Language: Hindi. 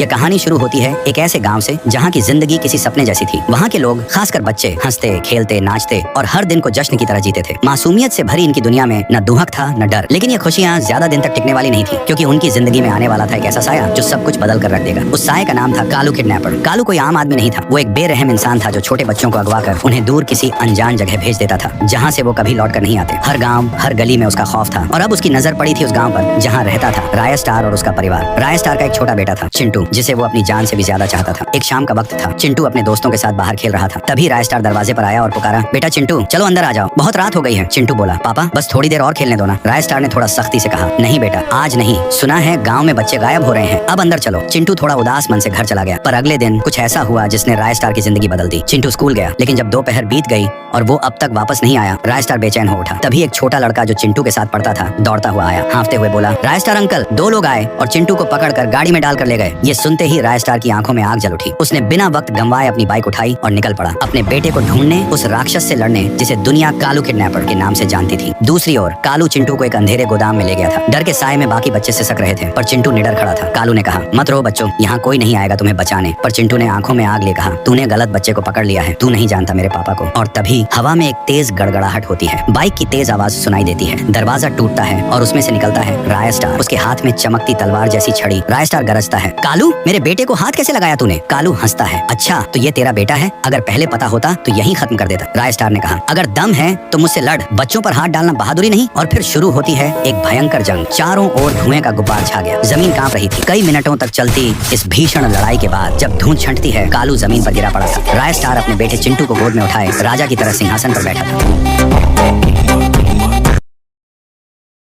ये कहानी शुरू होती है एक ऐसे गांव से जहां की जिंदगी किसी सपने जैसी थी। वहां के लोग, खासकर बच्चे, हंसते, खेलते, नाचते और हर दिन को जश्न की तरह जीते थे। मासूमियत से भरी इनकी दुनिया में न दुहक था न डर। लेकिन ये खुशियां ज्यादा दिन तक टिकने वाली नहीं थी, क्योंकि उनकी जिंदगी में आने वाला था एक ऐसा साया जो सब कुछ बदल कर रख देगा। उस साये का नाम था कालू किडनैपर। कालू कोई आम आदमी नहीं था। वो एक बेरहम इंसान था जो छोटे बच्चों को अगवा कर उन्हें दूर किसी अनजान जगह भेज देता था, जहाँ से वो कभी लौट कर नहीं आते। हर गाँव, हर गली में उसका खौफ था। और अब उसकी नजर पड़ी थी उस गाँव पर जहाँ रहता था राय स्टार और उसका परिवार। राय स्टार का एक छोटा बेटा था, चिंटू, जिसे वो अपनी जान से भी ज्यादा चाहता था। एक शाम का वक्त था। चिंटू अपने दोस्तों के साथ बाहर खेल रहा था। तभी राय स्टार दरवाजे पर आया और पुकारा, बेटा चिंटू, चलो अंदर आ जाओ, बहुत रात हो गई है। चिंटू बोला, पापा बस थोड़ी देर और खेलने दो ना। राय स्टार ने थोड़ा सख्ती से कहा, नहीं बेटा, आज नहीं। सुना है गाँव में बच्चे गायब हो रहे हैं, अब अंदर चलो। चिंटू थोड़ा उदास मन से घर चला गया। पर अगले दिन कुछ ऐसा हुआ जिसने राय स्टार की जिंदगी बदल दी। चिंटू स्कूल गया, लेकिन जब दोपहर बीत गई और वो अब तक वापस नहीं आया, राय स्टार बेचैन हो उठा। तभी एक छोटा लड़का जो चिंटू के साथ पढ़ता था दौड़ता हुआ आया। हाँफते हुए बोला, राय स्टार अंकल, दो लोग आए और चिंटू को पकड़कर गाड़ी में डालकर ले गए। ये सुनते ही राय स्टार की आंखों में आग जल उठी। उसने बिना वक्त गंवाए अपनी बाइक उठाई और निकल पड़ा, अपने बेटे को ढूंढने, उस राक्षस से लड़ने जिसे दुनिया कालू किडनैपर के नाम से जानती थी। दूसरी ओर कालू चिंटू को एक अंधेरे गोदाम में ले गया था। डर के साए में बाकी बच्चे सिसक रहे थे, पर चिंटू निडर खड़ा था। कालू ने कहा, मत रो बच्चों, यहाँ कोई नहीं आएगा तुम्हें बचाने। पर चिंटू ने आंखों में आग ले कहा, तूने गलत बच्चे को पकड़ लिया है, तू नहीं जानता मेरे पापा को। और तभी हवा में एक तेज गड़गड़ाहट होती है। बाइक की तेज आवाज सुनाई देती है। दरवाजा टूटता है और उसमें से निकलता है राय स्टार, उसके हाथ में चमकती तलवार जैसी छड़ी। राय स्टार गरजता है, कालू, मेरे बेटे को हाथ कैसे लगाया तूने? कालू हंसता है, अच्छा तो ये तेरा बेटा है, अगर पहले पता होता तो यही खत्म कर देता। राय स्टार ने कहा, अगर दम है तो मुझसे लड़, बच्चों पर हाथ डालना बहादुरी नहीं। और फिर शुरू होती है एक भयंकर जंग। चारों ओर धुएं का गुब्बार छा गया, जमीन कांप रही थी। कई मिनटों तक चलती इस भीषण लड़ाई के बाद जब धूल छंटती है, कालू जमीन पर गिरा पड़ा था। राय स्टार अपने बेटे चिंटू को गोद में उठाए राजा की तरह सिंहासन पर बैठा था।